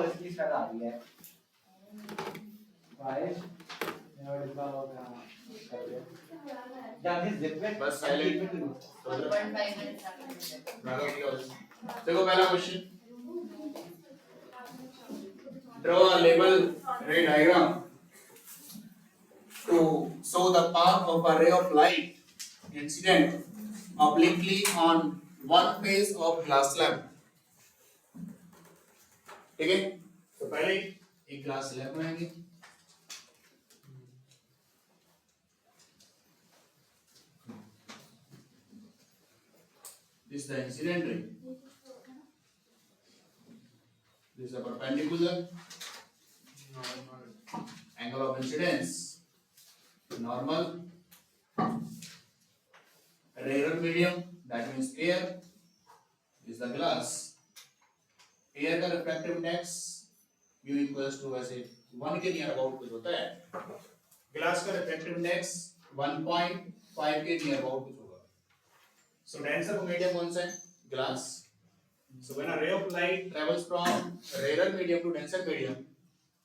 और इसकी स्टार्ट आ रही है 5 divided by that is different बस साइलेंट 1.5 मिनट्स देखो पहला question draw a label ray diagram to show the path of a ray of light incident obliquely on one face of glass slab ठीक है तो पहले एक ग्लास स्लैब बनाएंगे this is the incident ray this is the perpendicular angle of incidence normal rarer medium that means air is the glass air का refractive index mu equals to वैसे 1 के near about कुछ होता है glass का refractive index 1.5 के near about कुछ होगा so denser medium कौन सा है glass so when a ray of light travels from rarer medium to denser medium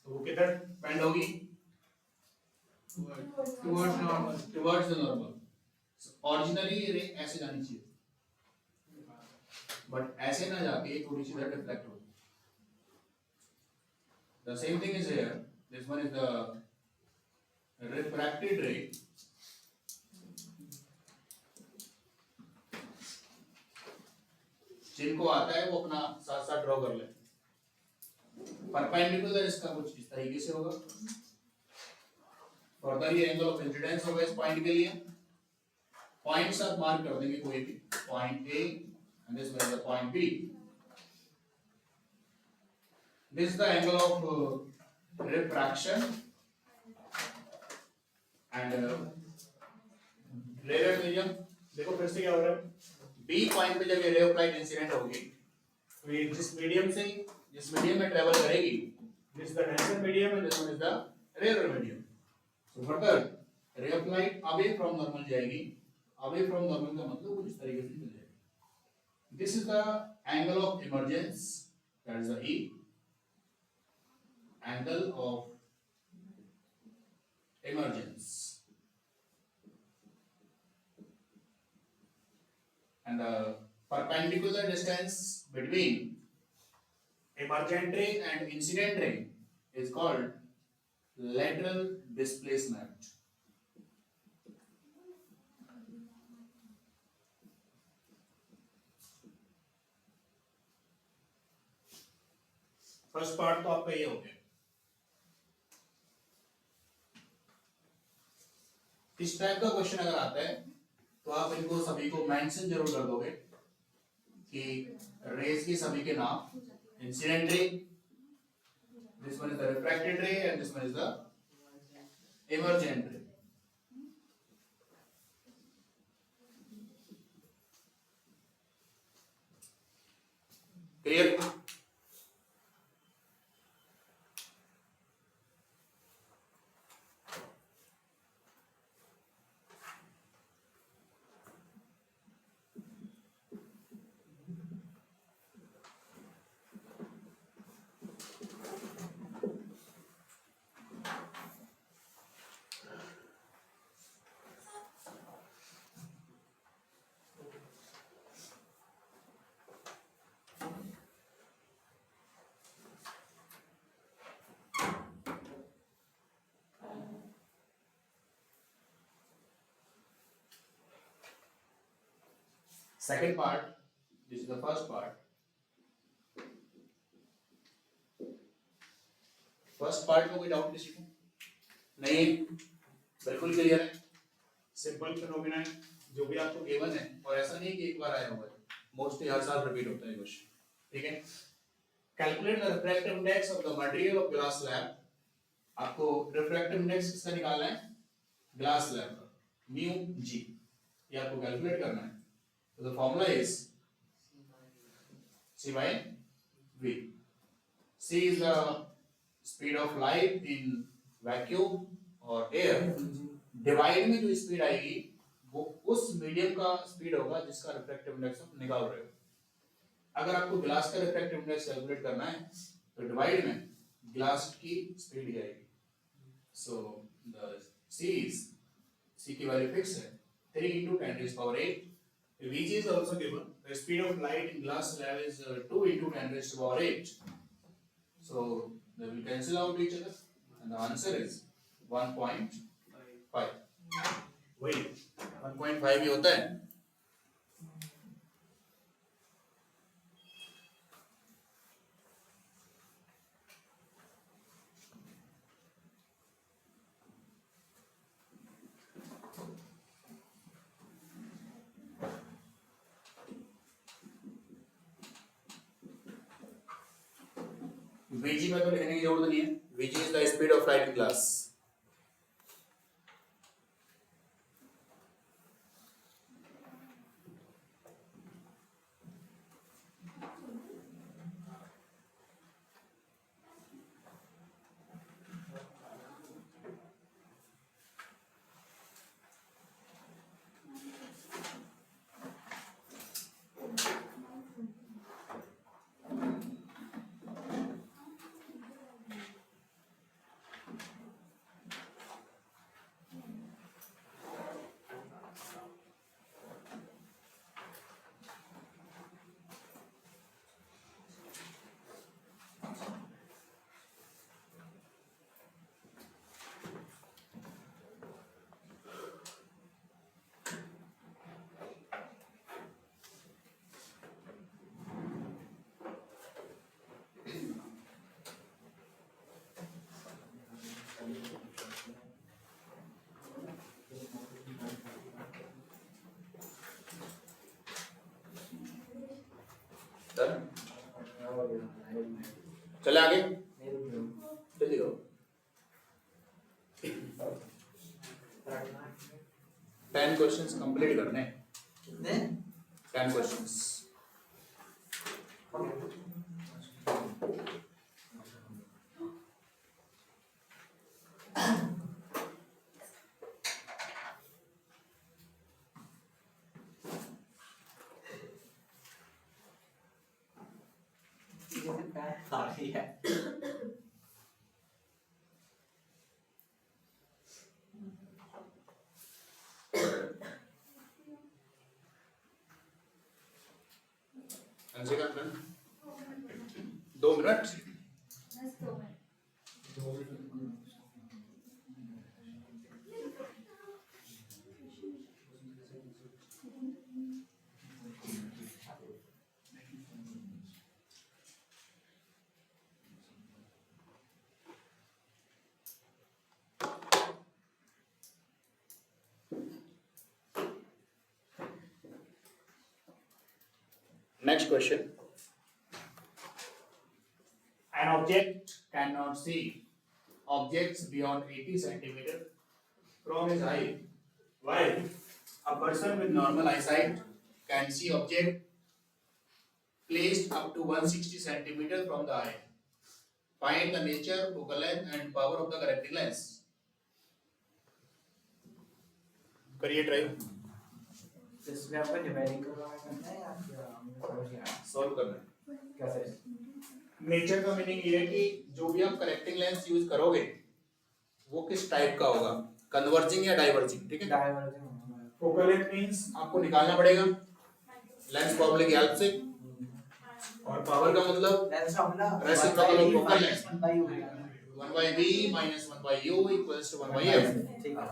तो वो किधर बेंड होगी towards the normal so originally ray ऐसे जानी चाहिए बट ऐसे ना जाके थोड़ी सी इधर रिफ्लेक्ट होगी the same thing is here this one is the refracted ray जिनको आता है वो अपना साथ साथ ड्रॉ कर ले परपेंडिकुलर इसका कुछ इस तरीके से होगा फर्दर ये एंगल ऑफ इंसिडेंस होगा इस पॉइंट के लिए पॉइंट्स आप मार्क कर देंगे कोई भी point A and this is the point B this is the angle of refraction and rare medium देखो फिर से क्या हो रहा है बी पॉइंट पे जब ये रे ऑफ लाइट इंसिडेंट होगी तो ये जिस मीडियम में ट्रेवल करेगी this is the denser medium and this one is the rare medium so further ray of light away from normal जाएगी अवे फ्रॉम नॉर्मल का मतलब कुछ इस तरीके से चल जाएगी this is the angle of emergence that is the E angle of emergence and the perpendicular distance between emergent ray and incident ray is called lateral displacement. First part तो आपका ये हो गया इस टाइप का क्वेश्चन अगर आता है तो आप इनको सभी को मेंशन जरूर कर दोगे कि रेज की सभी के नाम incident ray this one is the refracted रे and this one is the emergent रे clear second part this is the first part first part में कोई डाउट किसी को नहीं बिल्कुल क्लियर है सिंपल फिनोमेना है जो भी आपको गिवन है और ऐसा नहीं कि एक बार आया हुआ है मोस्टली हर साल रिपीट होता है क्वेश्चन ठीक है calculate the refractive index of the material of glass slab आपको रिफ्रैक्टिव इंडेक्स किसका निकालना है ग्लास स्लैब का म्यू जी ये आपको कैलकुलेट करना है तो the formula is c by v c is the speed of light in vacuum और air डिवाइड में जो स्पीड आएगी वो उस मीडियम का स्पीड होगा जिसका रिफ्रैक्टिव इंडेक्स आप निकाल रहे हो अगर आपको ग्लास का रिफ्रैक्टिव इंडेक्स कैलकुलेट करना है तो डिवाइड में ग्लास की स्पीड ही आएगी. So the C की वैल्यू फिक्स है 3 into 10 raised power 8. Vg is also given. The speed of light in glass slab is 2 into 10 raised to power 8. So they will cancel out each other, and the answer is 1.5. वही 1.5 ही होता है. Vg में तो लिखने की जरूरत नहीं है. Vg is the speed of light in glass. चले आगे जल्दी करो. 10 क्वेश्चंस कंप्लीट करने. 10 questions. Anshika 2 minute. Next question. An object cannot see objects beyond 80 centimeter from his eye, while a person with normal eyesight can see object placed up to 160 centimeter from the eye. Find the nature, focal length, and power of the correcting lens. करिए try. इसमें आपको numerical करना है या फिर समझ गया solve करना है. कैसे? नेचर का मीनिंग ये है कि जो भी आप करेक्टिंग लेंस यूज करोगे वो किस टाइप का होगा, कन्वर्जिंग या डाइवर्जिंग. ठीक है. डाइवर्जिंग. फोकल लेंथ मींस आपको निकालना पड़ेगा लेंस फॉर्मूले की हेल्प से, और पावर का मतलब lens formula reciprocal of focal length 1/u 1/v minus 1/u equals to 1/f. ठीक है.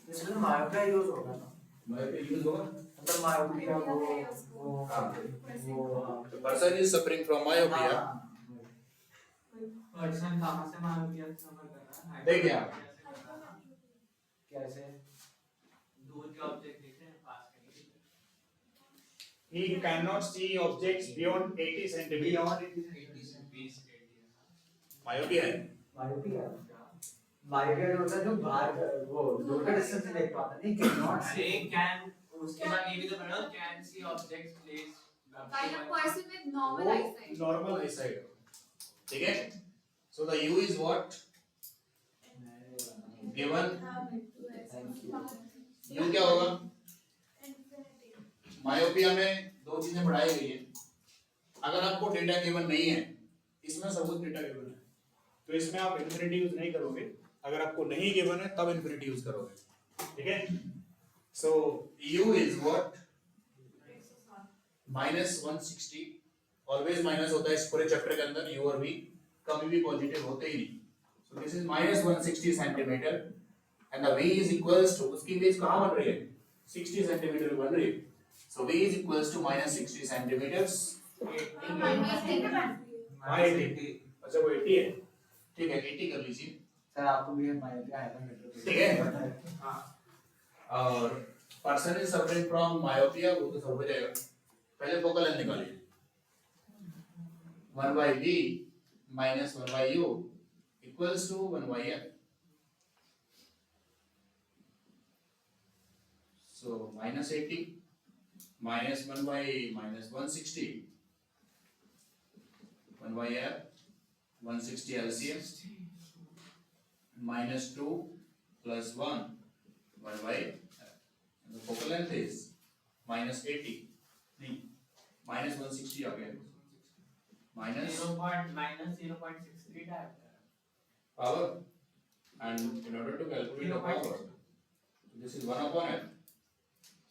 इसमें मायोपिया यूज होगा ना. मायोपिया यूज होगा. मतलब मायोपिया वो The person is suffering from myopia. Person कहाँ से मायोपिया सफर कर रहा है? देखिए आप कैसे? दूर के ऑब्जेक्ट दिख रहे हैं, पास के नहीं. he cannot see objects beyond 80 centimeter. myopia है. मायोपिया जो होता है जो बाहर वो दूर का डिस्टेंस से देख पाता नहीं. कैन नॉट अरे कैन उसके बाद ये भी तो पढ़ो, can see objects place. Kind of person with normal eyesight. Normal eyesight. ठीक है. So the u is what? Given you क्या होगा? मायोपिया में दो चीजें बढ़ाई गई है। अगर आपको डेटा गिवन नहीं है, इसमें सब कुछ डेटा गिवन है, तो इसमें आप इन्फिनिटी यूज नहीं करोगे। अगर आपको नहीं गिवन है तब इन्फिनिटी यूज करोगे, ठीक है? सो u is what? -160। Always minus होता है इस पूरे चैप्टर के अंदर, u और v कभी भी पॉजिटिव होते ही नहीं। So this is -160 centimetre and the v is equals to, उसकी इमेज कहां बन रही है? 60 सेंटीमीटर बन रही है। So v is equals to -60 centimetres. अच्छा वो 80 है, ठीक है 80 कर लीजिए सर आपको भी मायोपिया है ना, ठीक है। हाँ, और person is suffering from myopia, वो तो सब हो जाएगा। पहले फोकल लेंथ निकालिए, 1/v minus 1/u equals to 1/f. So -80 minus 1/-160, 1/f, 160 LCM, -2 plus 1, 1/f. And the focal length is -80, नहीं -160 आ गया, minus 0.63 type. power, and in order to calculate the power, this is 1 upon f.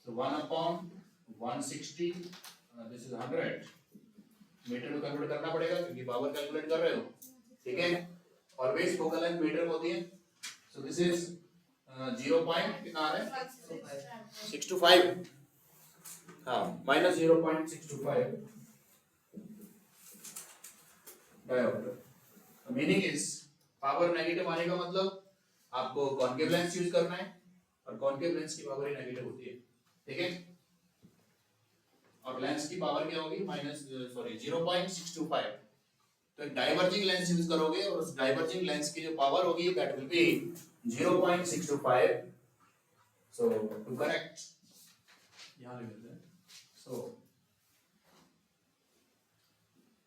So 1 upon 160, this is 100 metre में convert करना पड़ेगा क्योंकि power calculate कर रहे हो, ठीक है? ऑलवेज फोकल लेंथ मीटर में होती है। सो दिस इज 0. कितना आ रहा है? 625, हाँ -0.625 dioptre. Meaning is power negative आने का मतलब आपको कॉन्केव लेंस यूज करना है, और कॉन्केव लेंस की पावर ही नेगेटिव होती है, ठीक है? और लेंस की पावर क्या होगी? 0.625। तो एक डाइवर्जिंग लेंस यूज करोगे और उस डाइवर्जिंग लेंस की जो पावर होगी that will be 0.625। So to correct, यहां लिख देते हैं, so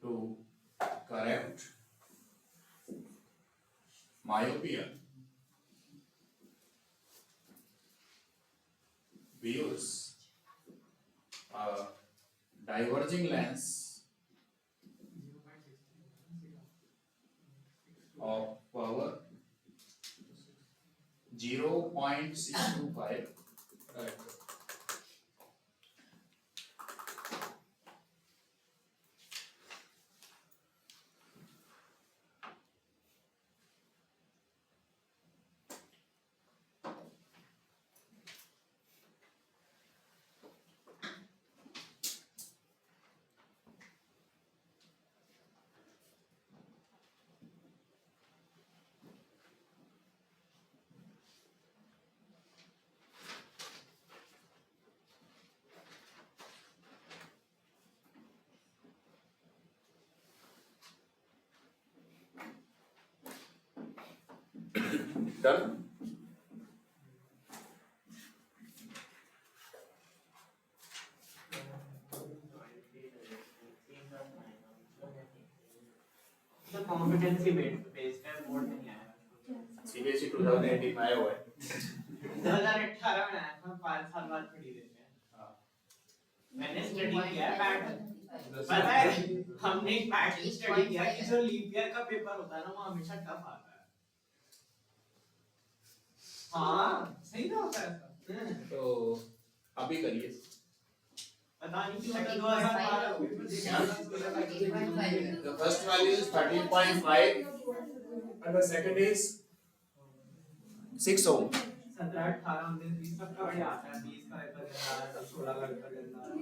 to correct myopia, we use a diverging lens of power 0.625. Done? The competency based है, बोर्ड नहीं आया। CBSE 2018 में आया हुआ है। 2018 में आया था, 5 साल बाद पढ़ी देते हैं। मैंने स्टडी किया है पैटर्न, पता है हमने पैटर्न स्टडी किया कि जो लीप ईयर का पेपर होता है ना वो हमेशा टफ आता है। हाँ सही ना होता है। तो अभी करिए, पता नहीं क्यों 2012 the first value is 13.5 and the second is 6 ohm. 17-18 दिन 20 तक का बढ़िया आता है, 20 का पेपर गंदा आता है, 16 का पेपर गंदा आता है।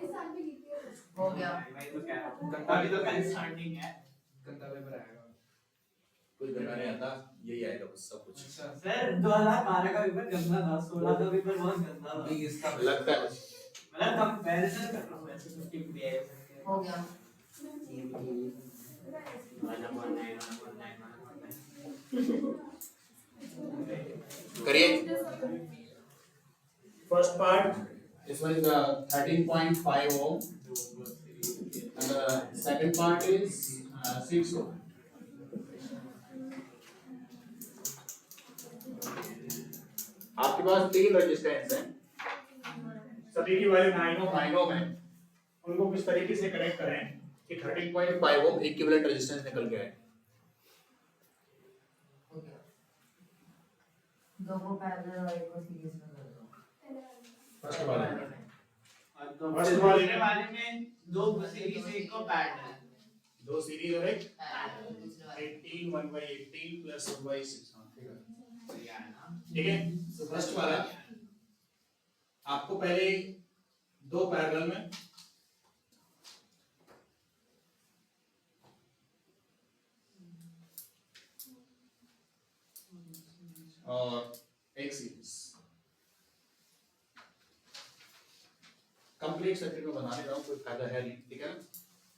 हो गया। मैं तो कह रहा हूँ गंदा भी तो कल स्टार्टिंग है, गंदा पेपर आएगा। कुछ गंदा नहीं आता, यही आएगा बस सब कुछ। सर 2012 का पेपर गंदा था, 16 का पेपर बहुत गंदा था। इसका लगता है कुछ। मतलब कंपैरिजन कर रहा हूँ ऐसे 50 पीडीएफ हो गया। करिए। First part, this one is the 13.5 ohm, and the second part is 6 ohm. आपके पास 3 रेजिस्टेंस हैं, सभी की वैल्यू 9 ओम है, उनको किस तरीके से कनेक्ट करें कि 13.5 ओम इक्विवेलेंट रेजिस्टेंस निकल के आए। दो को पैरेलल और एक को सीरीज में कर दो। फर्स्ट वाले फर्स्ट वाले में दो सीरीज एक को पैरेलल, दो सीरीज और एक पैरेलल दूसरे वाले 18 1/18 प्लस 1/6। हाँ ठीक है, बढ़िया है ना। ठीक है। तो फर्स्ट वाला आपको पहले दो पैरेलल में और एक सीरीज कंप्लीट सर्किट में बना ले रहा हूं, कोई फायदा है नहीं, ठीक है ना।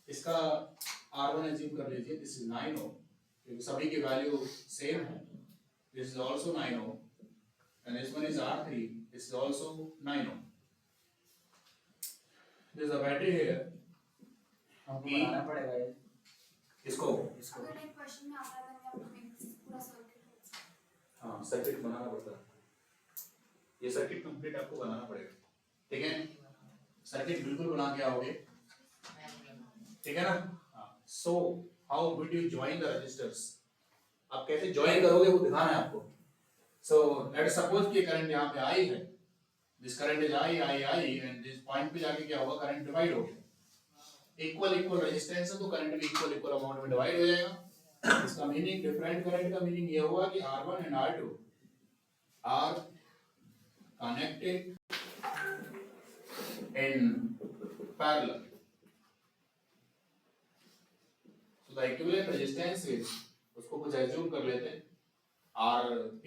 इसका R1 एज्यूम कर लीजिए, दिस इज 9 ओम क्योंकि सभी की वैल्यू सेम है। This is also 9 ohm and this one is R3, this is also 9 ohm. There is a battery here. हमको बनाना पड़ेगा ये। इसको अगर एक क्वेश्चन में आता है तो आपको पूरा सर्किट हाँ सर्किट बनाना पड़ता है, ये सर्किट कंप्लीट आपको बनाना पड़ेगा, ठीक है। सर्किट बिल्कुल बना के आओगे, ठीक है ना। So how would you join the registers, आप कैसे ज्वाइन करोगे वो दिखाना है आपको। सो लेट अस सपोज कि करंट यहाँ पे आई है, this current is I and this point पे जाके क्या होगा, करंट डिवाइड हो गया। इक्वल रेजिस्टेंस है तो करंट भी इक्वल अमाउंट में डिवाइड हो जाएगा। इसका मीनिंग डिफरेंट करंट का मीनिंग ये हुआ कि R1 and R2 are connected in parallel, so the equivalent resistance is, उसको कुछ assume कर लेते हैं, RP.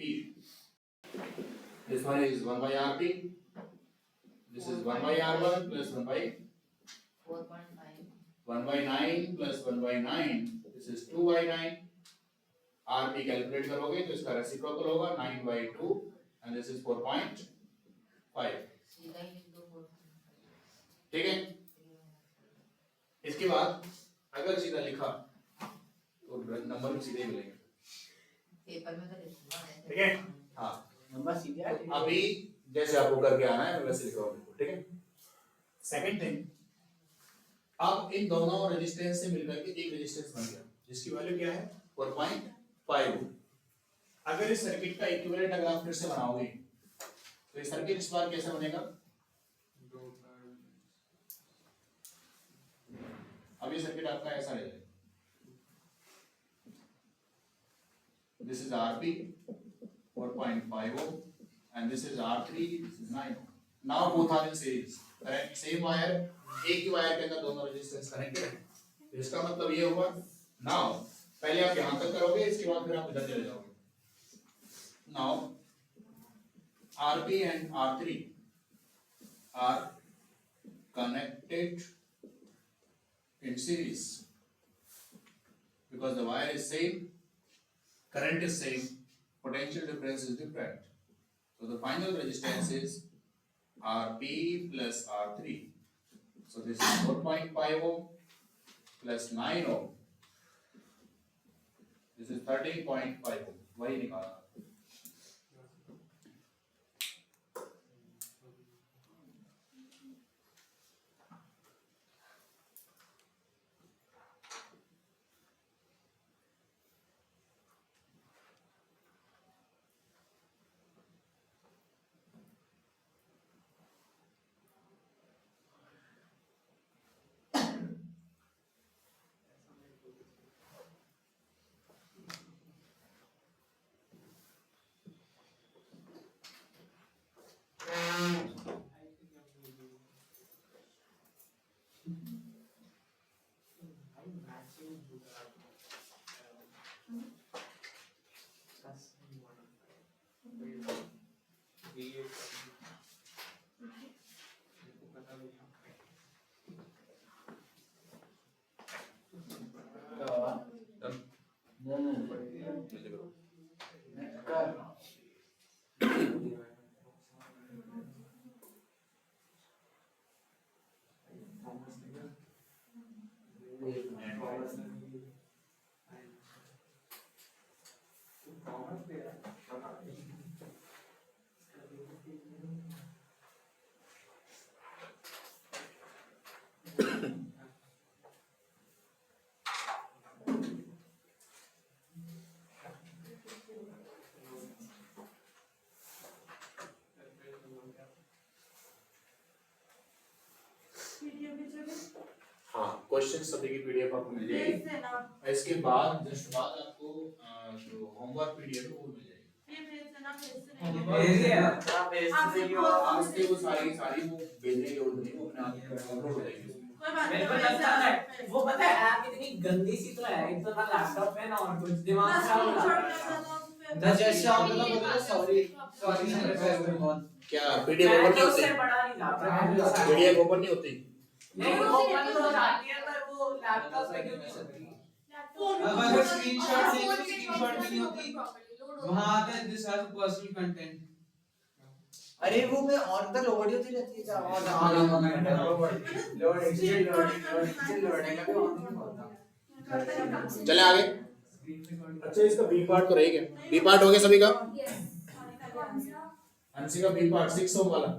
This one is 1 by RP. This is 1 by R1 plus 1 by 4.5 1 by 9 plus 1 by 9. This is 2 by 9. RP calculate करोगे तो इसका reciprocal होगा 9 by 2 and this is 4.5. सीधा ही लिख दो 4.5। ठीक है। इसके बाद अगर सीधा लिखा तो नंबर भी सीधे मिलेंगे, पेपर में तो लिखूंगा मैं। ठीक है। हाँ नंबर सीधे आ तो अभी जैसे आपको करके आना है मैं वैसे लिख रहा हूँ, ठीक है। सेकंड थिंग, अब इन दोनों रेजिस्टेंस से मिलकर के एक रेजिस्टेंस बन गया जिसकी वैल्यू क्या है 4.5। अगर इस सर्किट का इक्विवेलेंट अगर आप फिर से बनाओगे तो ये सर्किट इस बार कैसे बनेगा, अब ये सर्किट आपका ऐसा रहेगा, this is RP 4.5 ohm and this is R3, this is 9 ohm. Now both are in series, correct? Same wire, एक ही वायर के अंदर दोनों रेजिस्टेंस कनेक्टेड है। तो इसका मतलब ये हुआ, नाउ पहले आप यहां तक करोगे, इसके बाद फिर आप इधर चले जाओगे। Now RP and R3 are connected in series because the wire is same, current is same, potential difference is different. So the final resistance is RP plus R3. So this is 4.5 ohm plus 9 ohm. This is 13.5 ohm. वही निकालना। Question सभी की PDF आपको मिल जाएगी और इसके बाद just बाद आपको जो होमवर्क पीडीएफ है वो मिल जाएगी। आज से वो सारी वो भेजने की जरूरत नहीं, वो अपने आप अपलोड हो जाएगी। मेरे को लगता है वो पता है ऐप इतनी गंदी सी तो है, एक तो ना लैपटॉप पे ना और कुछ दिमाग खराब हो जाता है। मैं जैसे आप बोला सॉरी सॉरी सर क्या पीडीएफ ओपन नहीं उससे होती? बड़ा नहीं जाता। पीडीएफ ओपन नहीं होती? नहीं ओपन तो जाती है पर वो लैपटॉप पे क्यों नहीं होती? अगर स्क्रीनशॉट नहीं तो स्क्रीनशॉट भी नहीं होती वहां आता है दिस हैज पर्सनल कंटेंट। अरे वो मैं ऑन द लोड होती रहती है चले आगे। अच्छा इसका बी पार्ट तो रह गया। बी पार्ट हो गया सभी का? अंशी का बी पार्ट 6 होम वाला।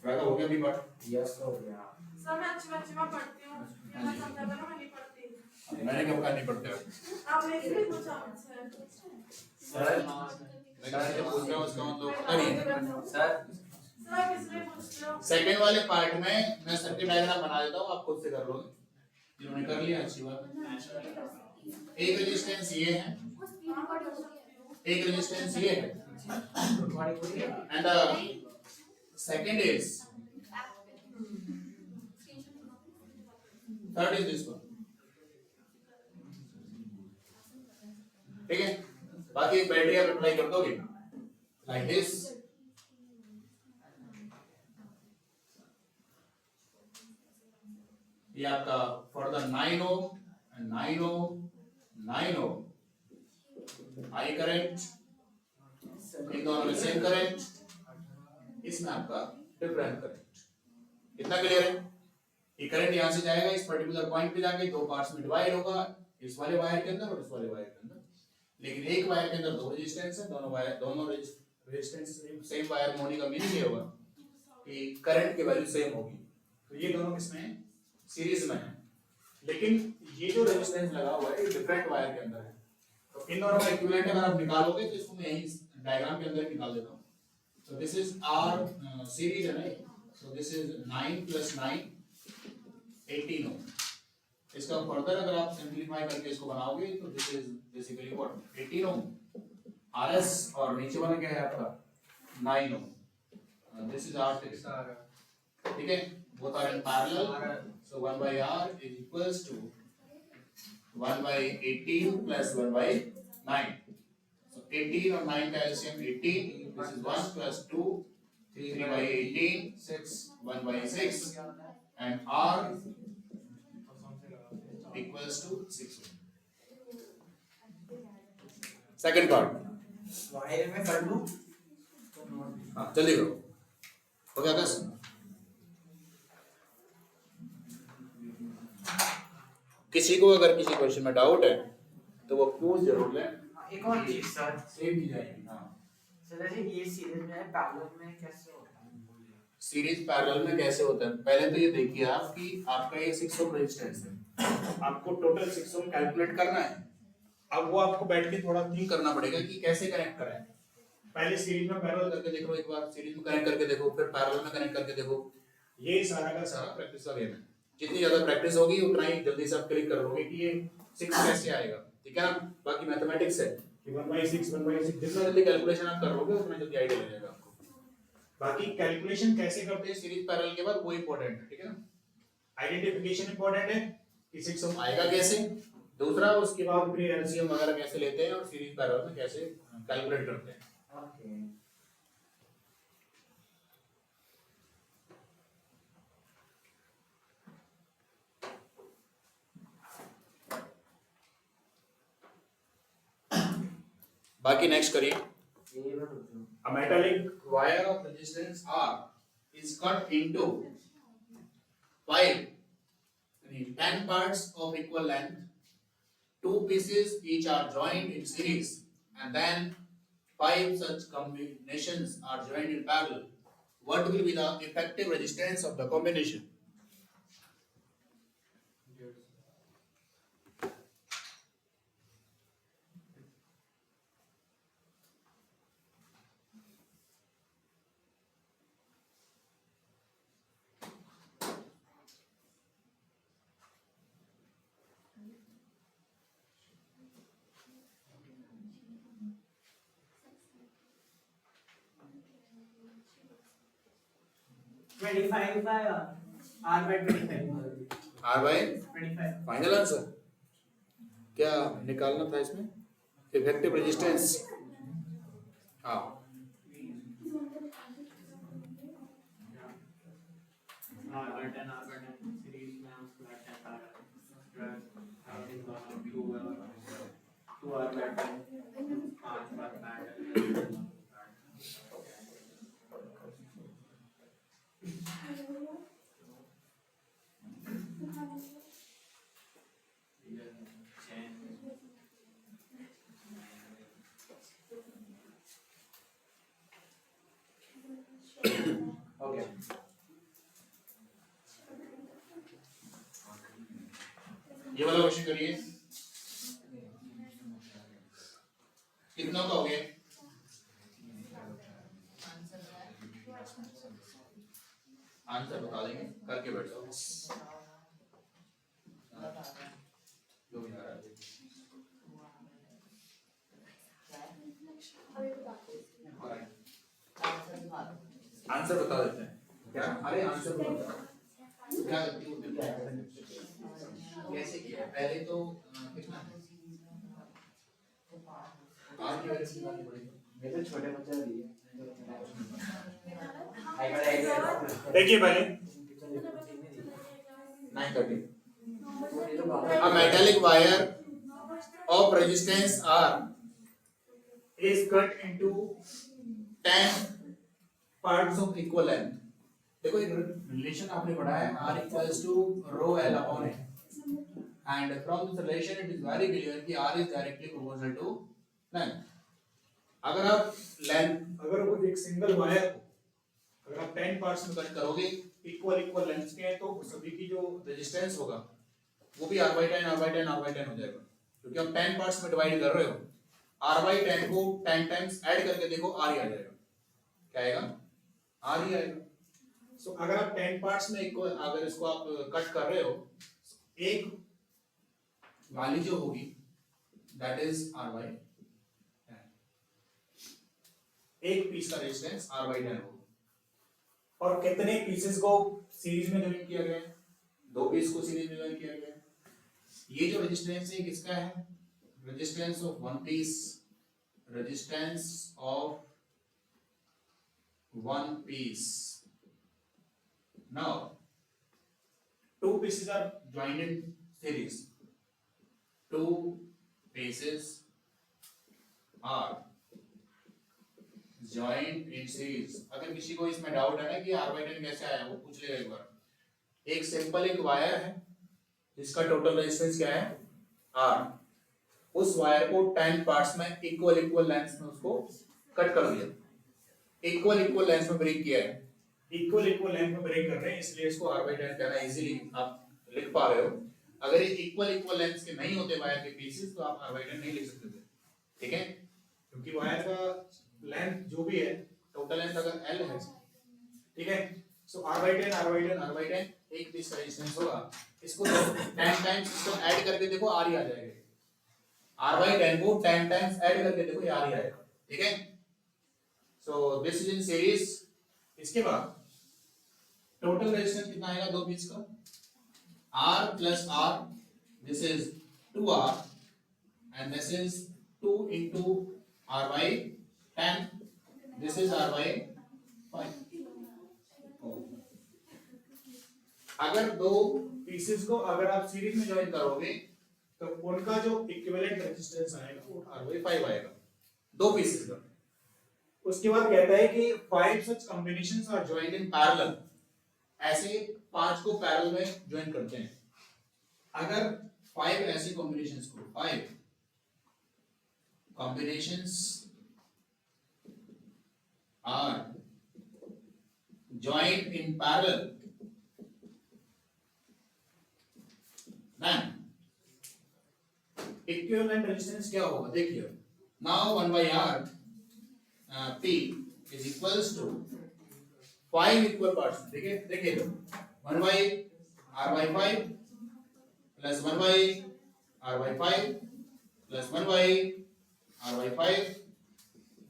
राधा हो गया बी पार्ट? यस हो गया। सर मैं अच्छी पढ़ती हूँ, मैं समझा था ना, मैं नहीं पढ़ती। मैंने कब कहा नहीं पढ़ते हो? आप मेरे से पूछा मुझसे। सर मैं किसी से पूछ रहा हूँ उसका मतलब पता नहीं है। सर सर किसने पूछते हो? सेकंड वाले पार्ट में मैं सर्किट डायग्राम बना देता हूँ, आप खुद से कर लोगे। जिन्होंने कर लिया अच्छी बात। एक रेजिस्टेंस ये है, एक रेजिस्टेंस ये है, and second is third is this one। ठीक है, बाकी बैटरी आप अप्लाई कर दोगे like this। ये आपका for the 9 ohm and 9 ohm 9 ohm high current, इन दोनों में सेम करंट, इसमें आपका डिफरेंट करंट। इतना क्लियर है? ये करंट यहाँ से जाएगा इस पर्टिकुलर पॉइंट पे जाके दो पार्ट्स में डिवाइड होगा, इस वाले वायर के अंदर और इस वाले वायर के अंदर। लेकिन एक वायर के अंदर दो रेजिस्टेंस है, दोनों रेजिस्टेंस सेम वायर में होने का मीनिंग ये होगा कि करंट की वैल्यू सेम होगी। तो ये दोनों किसमें है? सीरीज में है। लेकिन ये जो रेजिस्टेंस लगा हुआ है ये डिफरेंट वायर के अंदर है। तो इन दोनों का इक्विवेलेंट अगर आप निकालोगे तो इसको मैं यही डायग्राम के अंदर निकाल देता हूँ। So this is our series है ना, so this is 9 plus 9 18 ohm। इसका फर्दर अगर आप सिंपलीफाई करके इसको बनाओगे तो this is basically what 18 ohm RS और नीचे वाला क्या है आपका 9 ohm। This is R6, ठीक है, both are in parallel, so 1 by R is equals to 1 by 18 plus 1 by 9। So 18 और 9 का LCM 18, this is 1 plus 2, 3 by 18, 6, 1 by 6, and R equals to 6। Second part। Wire में कर लूं? हाँ जल्दी करो, हो गया बस। किसी को अगर किसी क्वेश्चन में डाउट है तो वो पूछ जरूर लें। एक और चीज सर, सेव की जाएगी। हाँ सर जैसे ये सीरीज में है, पैरेलल में कैसे होता है? सीरीज पैरेलल में कैसे होता है? पहले तो ये देखिए आप कि आपका ये 6 ओम रेजिस्टेंस है, आपको टोटल 6 ओम कैलकुलेट करना है। अब वो आपको बैठ के थोड़ा थिंक करना पड़ेगा कि कैसे कनेक्ट करें। पहले सीरीज में पैरेलल करके देख लो, एक बार सीरीज में कनेक्ट करके देखो, फिर पैरेलल में कनेक्ट करके देखो। ये सारा का सारा प्रैक्टिस का गेम है। जितनी ज्यादा प्रैक्टिस होगी उतना ही जल्दी से आप क्लिक कर लोगे कि ये 6 कैसे आएगा, ठीक है ना। बाकी मैथमेटिक्स है कि 1/6 1/6 जितना जल्दी कैलकुलेशन आप कर लोगे उतना जल्दी आइडिया लग जाएगा आपको। बाकी कैलकुलेशन कैसे करते हैं सीरीज पैरेलल के बाद वो इंपॉर्टेंट है, ठीक है ना। आइडेंटिफिकेशन इंपॉर्टेंट है कि 6 ओम आएगा कैसे, दूसरा उसके बाद फिर एलसीएम वगैरह कैसे लेते हैं और सीरीज पैरेलल में कैसे कैलकुलेट करते हैं। ओके बाकी नेक्स्ट करिए। ये मैं पूछूं? A metallic wire of resistance R is cut into 5 10 parts of equal length. 2 pieces each are joined in series, and then 5 such combinations are joined in parallel. What will be the effective resistance of the combination? 25 by R by 25 R by 25 final answer क्या निकालना था इसमें effective resistance हाँ R by 10 series में हम उसको 10 R two R by 10 5 bar parallel okay ये वाला क्वेश्चन करिए कितना का हो गया आंसर बता देंगे करके बैठ जाओ जो भी आ रहा है आंसर बता देते हैं क्या अरे आंसर बता क्या गलती होती है कैसे किया पहले तो कितना आर की वैल्यू कितनी पड़ेगी मेरे तो छोटे बच्चे दिए आएगा देखिए पहले 930 a metallic wire of resistance R is cut into 10 parts of equal length देखो एक रिलेशन आपने पढ़ा है R equals to rho L upon A and from this relation it is very clear कि R is directly proportional to length अगर आप length अगर वो एक सिंगल वायर को अगर आप 10 पार्ट्स में कट करोगे इक्वल लेंथ्स के हैं तो सभी की जो रेजिस्टेंस होगा वो भी R/10 R/10 R/10 हो जाएगा क्योंकि आप 10 पार्ट्स में डिवाइड कर रहे हो R/10 को 10 टाइम्स ऐड करके देखो R ही आ जाएगा क्या आएगा R ही आएगा सो अगर आप 10 पार्ट्स में अगर इसको आप कट कर रहे हो एक वाली जो होगी दैट इज R/10 एक पीस का रेजिस्टेंस R/10 होगा और कितने पीसेस को सीरीज में जॉइन किया गया है दो पीस को सीरीज में जॉइन किया गया है ये जो रेजिस्टेंस है किसका है resistance of one piece resistance of one piece now two pieces are joined in series two pieces are joined in series अगर किसी को इसमें डाउट है ना कि R/10 कैसे आया वो पूछ लेगा एक बार एक सिंपल एक वायर है जिसका टोटल रेजिस्टेंस क्या है R उस वायर को 10 पार्ट्स में इक्वल लेंथ में उसको कट कर दिया इक्वल लेंथ में ब्रेक किया है इक्वल लेंथ में ब्रेक कर रहे हैं इसलिए इसको R/10 कहना इजीली आप लिख पा रहे हो अगर ये इक्वल लेंथ के नहीं होते वायर के पीसेस तो आप R/10 नहीं लिख सकते थे ठीक है क्योंकि वायर का लेंथ जो भी है टोटल लेंथ अगर L है ठीक है सो R/10 एक पीस का रेजिस्टेंस होगा इसको 10 टाइम्स इसको ऐड करके देखो R ही आ जाएगा R/10 को 10 टाइम्स ऐड करके देखो R ही आएगा ठीक है सो दिस इज इन सीरीज इसके बाद टोटल रेजिस्टेंस कितना आएगा दो पीस का R plus R this is 2R and this is 2 into R/10 this is R/5 अगर दो पीसेस को अगर आप सीरीज में ज्वाइन करोगे तो उनका जो इक्विवेलेंट रेजिस्टेंस आएगा वो R/5 आएगा दो पीसेस का उसके बाद कहता है कि 5 such combinations are joined in parallel ऐसे 5 को पैरेलल में ज्वाइन करते हैं अगर 5 ऐसे कॉम्बिनेशंस को 5 combinations are joined in parallel then equivalent resistance क्या होगा देखिए now 1/R P is equals to 5 equal parts देखिए 1/R/5 plus 1/R/5 plus 1/R/5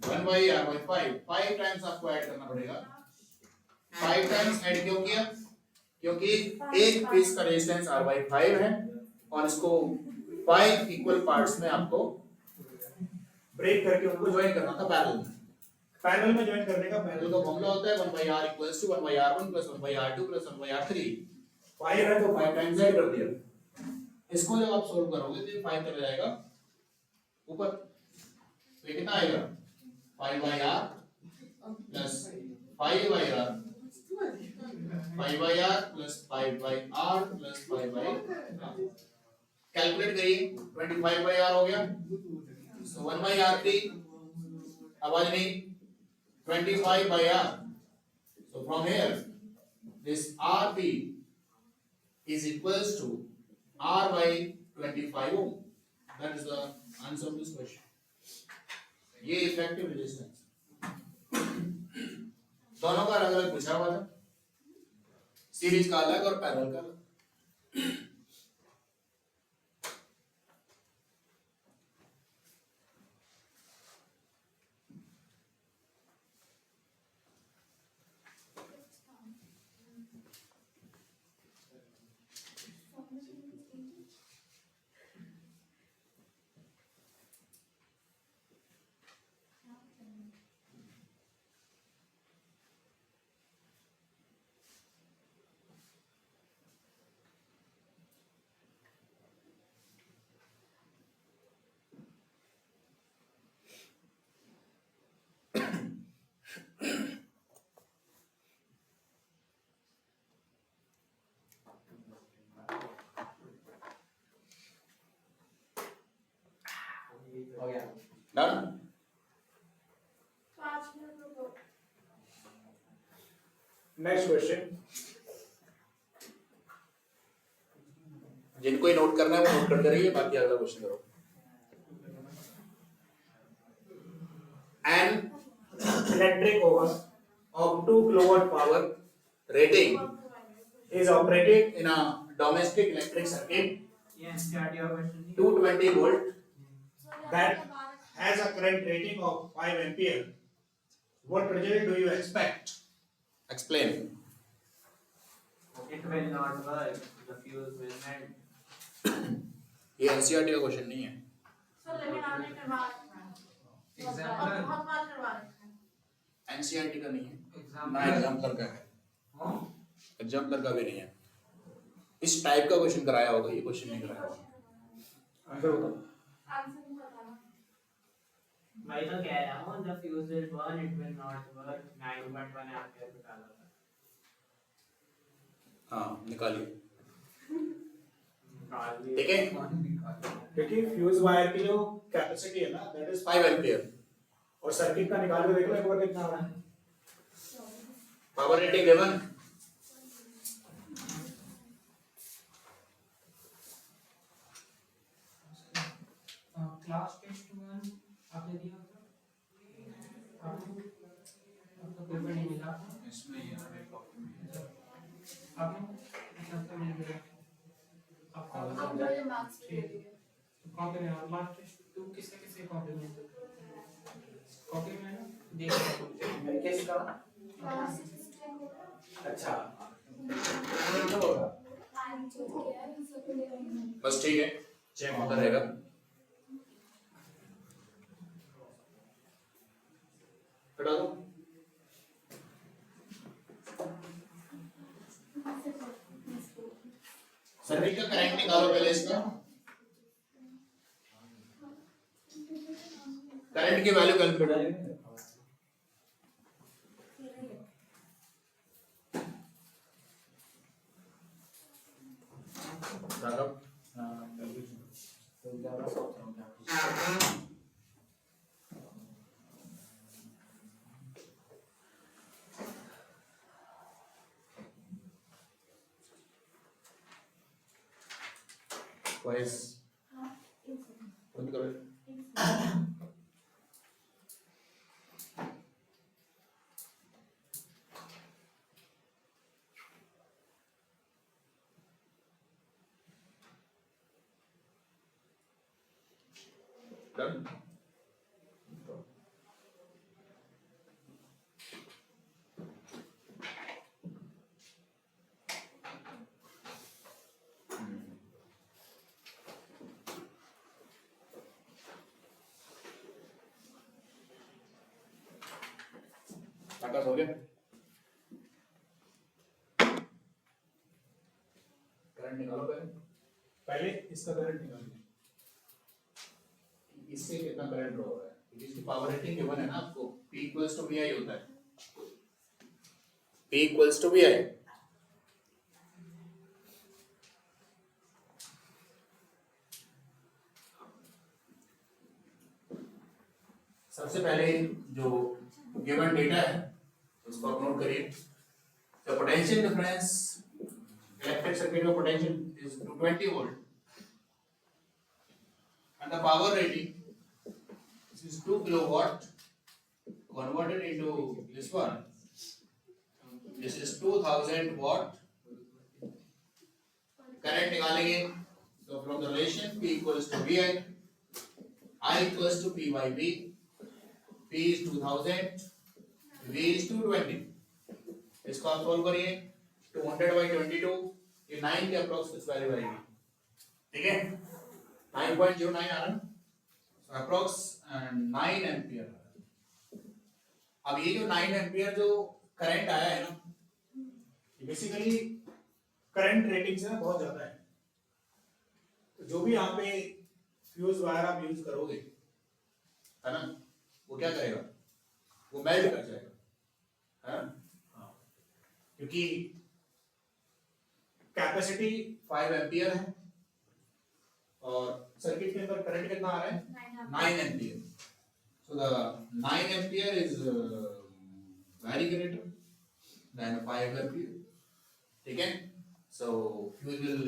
1/R/5 5 times आपको ऐड करना पड़ेगा 5 टाइम्स ऐड क्यों किया? क्योंकि एक पीस का रेजिस्टेंस R बाई 5 है और इसको 5 इक्वल पार्ट्स में आपको ब्रेक करके उनको ज्वाइन करना था पैरेलल में। पैरेलल में ज्वाइन करने का पैरेलल का फॉर्मूला होता है 1/r equals to 1/r1 plus 1/r2 plus 1/r3। 5 है तो 5 टाइम्स ऐड कर दिया। इसको जब आप सोल्व करोगे तो ये 5 चला जाएगा ऊपर, तो ये कितना आएगा 5/r plus 5/r 5/r plus 5/r plus 5/r। Calculate करिए 25/r हो गया, so 1/r3 आवाज नहीं 25/r, so from here this rp is equals to r by 25 ohm. That is the answer of this question. ये effective resistance दोनों का अलग अलग पूछा हुआ था, सीरीज का अलग और पैरेलल का अलग। हो गया। डन। 5 मिनट रुको। नेक्स्ट क्वेश्चन, जिनको ही नोट करना है वो नोट करते रहिए, बाकी अगला क्वेश्चन करो। An electric oven of 2 kilowatt power rating is operated in a domestic electric circuit Yes, start your question. 220 volt that has a current rating of 5 ampere. What result do you expect? Explain. It will not work. The fuse will melt. ये NCERT का question नहीं है। Sir लेकिन आपने करवा example बहुत बार करवा रखा है। एनसीईआरटी का नहीं है, ना एग्जाम्पल एग्जाम्पल का है, एग्जाम्पल का भी नहीं है। इस टाइप का क्वेश्चन कराया होगा, ये क्वेश्चन नहीं कराया होगा। आंसर बताओ। आंसर नहीं बताना। मैं तो कह रहा हूँ the fuse will burn, it will not work. 9.1 ampere निकाला था। हाँ निकालिए, निकाल दिए। ठीक है। क्योंकि फ्यूज वायर की जो कैपेसिटी है ना दैट इज 5 एम्पीयर, और सर्किट का निकाल के देख लो एक बार कितना आ रहा है। Power rating given class test 1 आपने दिया था, आपको पेपर नहीं मिला इसमें ये हमें कॉपी में आपने सबको मिल गया आपका अब मुझे मार्क्स दे दिए। कॉपी में और मार्क टेस्ट तू किससे किससे कॉपी में कॉपी में है ना, देख लो मेरे केस का क्लास 16 होगा। अच्छा तो होगा। बस ठीक है, चेक होता रहेगा। हटा दो। सर्किट का करंट निकालो पहले इसका। करंट की वैल्यू कैलकुलेट करेंगे। राघव तो ज्यादा सोच रहा हूँ। वॉइस बंद करो। Done. आपका हो गया। करंट निकालो पहले इसका करंट निकालिए। इससे कितना करंट ड्रॉ हो रहा है, क्योंकि इसकी पावर रेटिंग गिवन है ना आपको, P इक्वल्स टू VI होता है, P इक्वल्स टू VI। सबसे पहले जो गिवन डेटा है उसको आप नोट करिए। The potential difference electric circuit का potential is 220 volt and the power rating is 2 kilowatt converted into this one. This is 2000 watt. Current निकालेंगे so from the relation P equals to VI, I equals to P by V. P is 2000, V is 220. इसको आप solve करिए 200 by 22, ये 9 के approx कुछ value आएगी, ठीक है 9.09 आ रहा है अप्रॉक्स 9 एम्पियर। अब ये जो 9 एम्पियर जो करंट आया है ना, बेसिकली करंट रेटिंग से ना बहुत ज्यादा है, तो जो भी यहाँ पे फ्यूज वायर आप यूज करोगे है ना, वो क्या करेगा, वो मेल्ट कर जाएगा, है ना, क्योंकि कैपेसिटी 5 एम्पियर है और सर्किट के अंदर करंट कितना आ रहा है 9 ampere. So the 9 ampere is very greater than 5 ampere, ठीक है। सो फ्यूज विल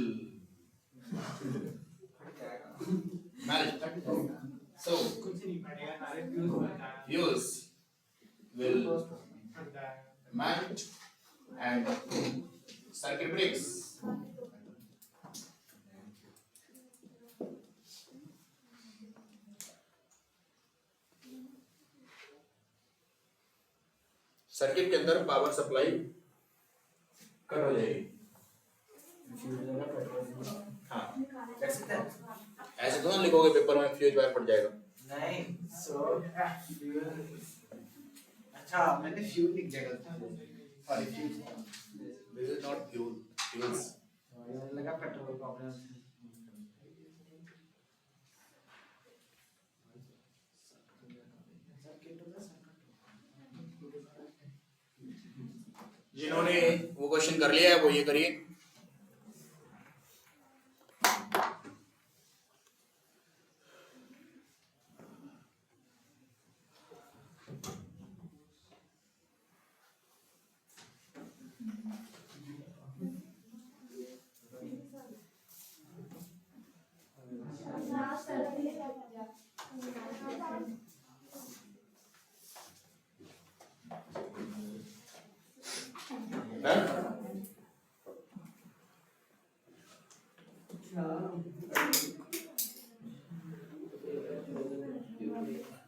मैनेज, सो कुछ नहीं पड़ेगा, सारे फ्यूज बन जाएगा। Fuse will melt and circuit breaks. Circuit के अंदर पावर सप्लाई कट हो जाएगी। हाँ, ऐसे तो ना लिखोगे पेपर में फ्यूज वायर फट जाएगा। नहीं, अच्छा मैंने फ्यूल लिख दिया था, sorry fuel, This is not fuel, fuels. मुझे लगा पेट्रोल प्रॉब्लम। जिन्होंने वो क्वेश्चन कर लिया है वो ये करिए।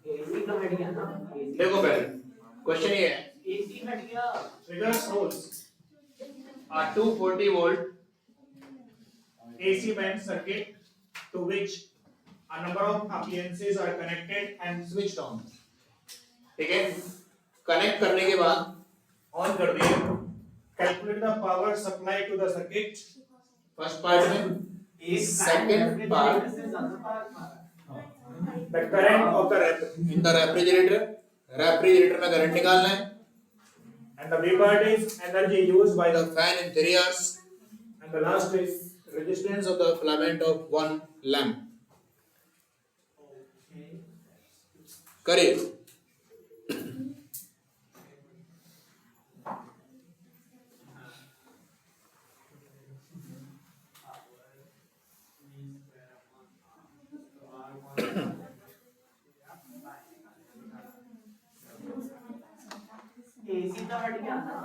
एसी का हट गया ना, देखो पहले क्वेश्चन ये है, एसी हट गया। Figures holds a 240 volt AC band circuit to which a number of appliances are connected and switched on, ठीक है। कनेक्ट करने के बाद ऑन कर दिए। calculate the power supply to the circuit. First part में, second part The current of the in the refrigerator, refrigerator में current निकालना है। and the B part is energy used by The the fan in 3 hours, and the last is resistance of the filament of 1 lamp. करिए। AC तो हट गया ना।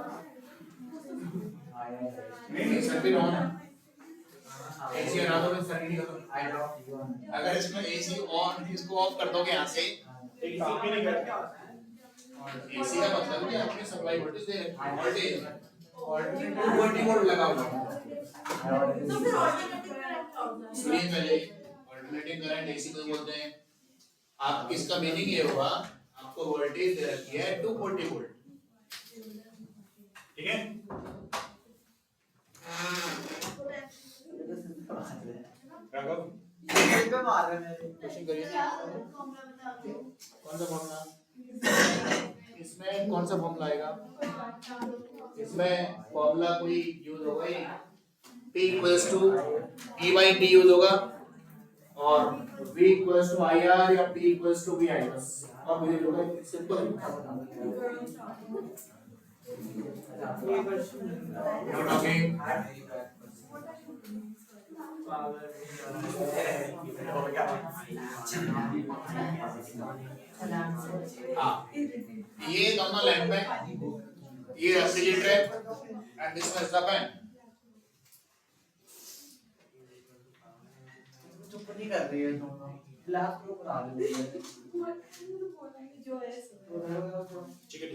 नहीं circuit on है, एसी हटा दो तो सर्किट खत्म। आई ड्रॉप यू ऑन। अगर इसमें एसी ऑन, इसको ऑफ कर दोगे यहाँ से, एक काम ही नहीं करता। एसी का मतलब है आपने सप्लाई वोल्टेज दे रखी है, वोल्टेज ऑल्टरनेट 220 वोल्ट लगा हुआ है। तो फिर ऑटोमेटिक करंट हो जाएगा। सुनिए पहले, अल्टरनेटिंग करंट एसी को बोलते हैं। आप इसका मीनिंग ये हुआ, आपको वोल्टेज दे रखी है 240 वोल्ट, ठीक है? राघव क्वेश्चन करिए। कौन सा फॉर्मूला? इसमें कौन सा फॉर्मूला आएगा? इसमें फॉर्मूला कोई यूज होगा ही P equals to E by T use होगा और V इक्वल्स टू IR या P इक्वल्स टू VI बस। अब मुझे जो है सिंपल You're talking ये दोनों लैंप है, ये रेफ्रिजरेटर है and this is the fan. चुप नहीं कर रही है दोनों क्लास को बना रही है जो है ठीक है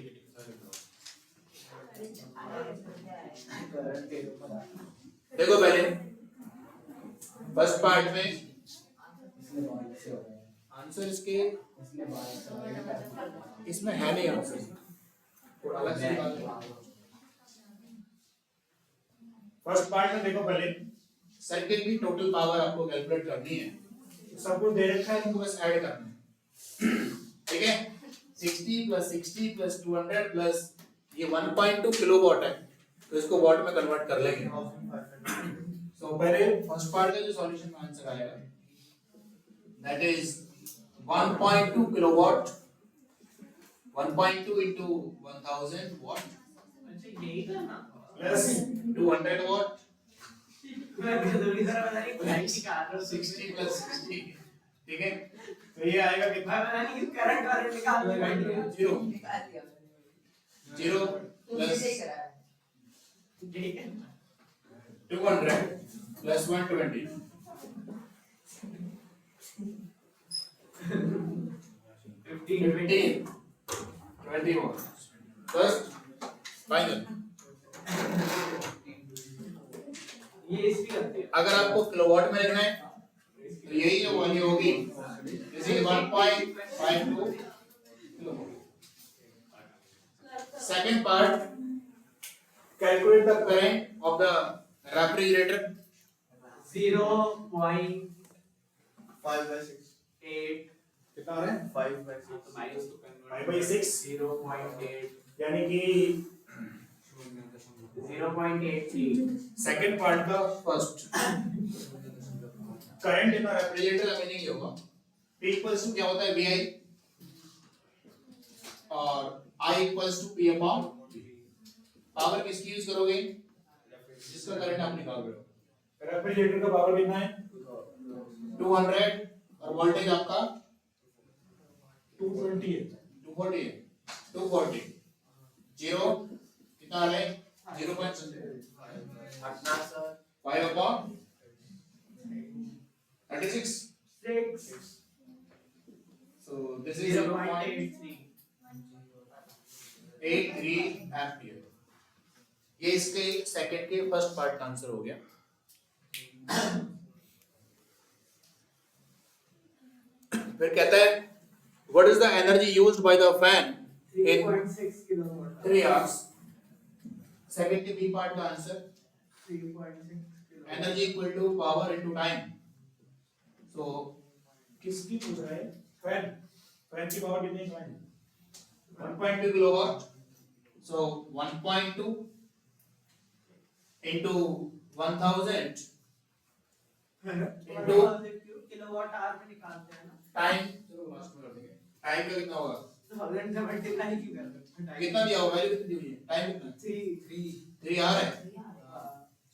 करंट के ऊपर देखो पहले फर्स्ट पार्ट में इसलिए बाहर से हो रहा है आंसर इसके इसलिए बाहर से हो रहा है इसमें है नहीं आंसर, थोड़ा अलग से निकाल दो। फर्स्ट पार्ट में देखो पहले सर्किट की टोटल पावर आपको कैलकुलेट करनी है, सब कुछ दे रखा है, इनको बस ऐड करना है, ठीक है? 60 प्लस 60 प्लस 200 प्लस ये 1.2 किलोवाट है, तो इसको वाट में कन्वर्ट कर लेंगे। तो पहले फर्स्ट पार्ट का जो सॉल्यूशन का आंसर आएगा that is 1.2 kilowatt, 1.2 into 1000 watt यही था ना प्लस 200 watt मैं जल्दी जरा बता रही फ्लाइट निकाल रहा हूं 60 plus 60, ठीक है? तो ये आएगा कितना? मैं पता नहीं करंट वारंट निकाल दे जीरो निकाल दिया जीरो तुमने प्लस सही करा है। ठीक है 200 प्लस 120 15 21 फर्स्ट फाइनल। ये इसकी करते हैं अगर आपको किलोवाट में लिखना है तो यही जो वैल्यू होगी this is 1.52 kilowatt. Second part calculate the current of the refrigerator 0.5/6 कितना आ रहा है? 5/6 0.8 यानी कि 0.83 सेकंड पार्ट का फर्स्ट करंट इन रेफ्रिजरेटर का मीनिंग ये होगा P इक्वल्स टू क्या होता है VI और I equals to P upon power किसकी यूज करोगे जिसका करंट आप निकाल रहे हो। रेफ्रिजरेटर का पावर कितना है? 200 और वोल्टेज आपका 220 है। 240 है 240 जीरो कितना आ रहा है 0.5 upon 36 so this is 0.83 ampere. ये इसके सेकंड के फर्स्ट पार्ट का आंसर हो गया। फिर कहता है what is the energy used by the fan in 3.6 kilowatt 3 hours। Second के बी पार्ट का answer 3.6 energy equal to power into time. So किसकी पूछ रहा है? फैन की पावर कितनी है? 1.2 kilowatt. So 1.2 into 1000 into kilowatt hour में निकालते हैं ना टाइम। चलो लास्ट में कर देंगे। टाइम का कितना होगा? 1000 से मल्टीप्लाई क्यों करते हैं कितना दिया होगा? वैल्यू कितनी दी हुई है? टाइम कितना? 3 आवर है।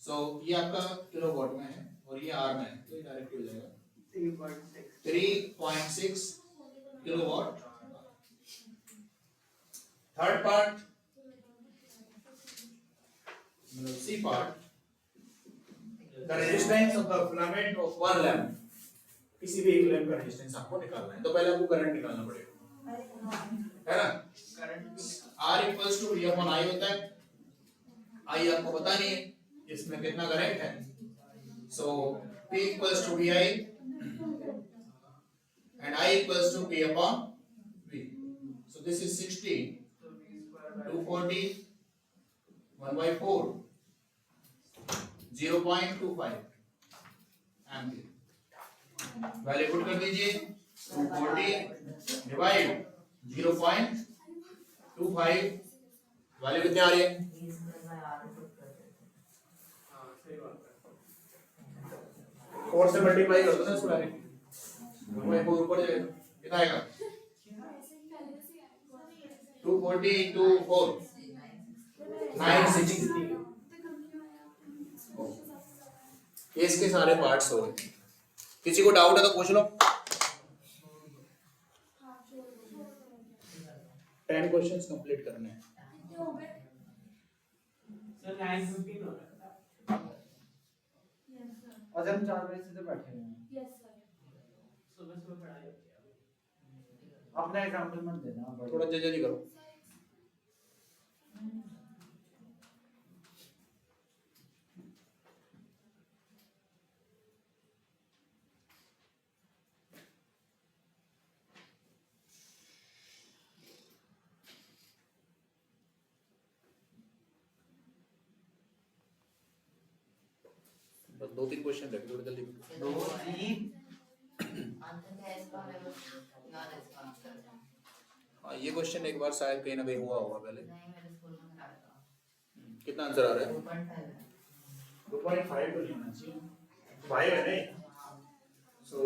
सो ये आपका किलोवाट में है और ये आवर में है, तो ये डायरेक्ट हो जाएगा 3.6 किलोवाट। थर्ड पार्ट मतलब C part the resistance of the filament of one lamp. किसी भी एक लैंप का रेजिस्टेंस आपको निकालना है, तो पहले आपको करंट निकालना पड़ेगा, है ना? Current R equals to V upon I होता है। I आपको पता नहीं है इसमें कितना करंट है, so P equals to VI and I equals to P upon V। So this is 60 to 240 1/4 0.25 ampere. Value put कर दीजिए 240 डिवाइड 0.25 वैल्यू कितनी आ रही है? हाँ सही बात है 4 से मल्टीप्लाई कर दो ना इसको डायरेक्ट 1/4 ऊपर जाएगा कितना आएगा 240 into 4 960। ये इसके सारे पार्ट्स हो गए। किसी को डाउट है तो पूछ लो। 10 क्वेश्चंस कंप्लीट करने हैं। सर 9:15 हो रहा था आज हम 4 बजे से तो बैठे हुए हैं। सुबह सुबह पढ़ाई होती है अपना एग्जाम्पल मत देना थोड़ा जल्दी करो। बस 2-3 क्वेश्चन रख थोड़ा जल्दी। 2-3 आंसर क्या है इसका? याद है इसका आंसर? हाँ ये क्वेश्चन एक बार शायद कहीं ना कहीं हुआ होगा पहले। नहीं, मेरे स्कूल में कराया था। कितना आंसर आ रहा है? 2.5 है। 2.5 तो लेना चाहिए 5 है नहीं So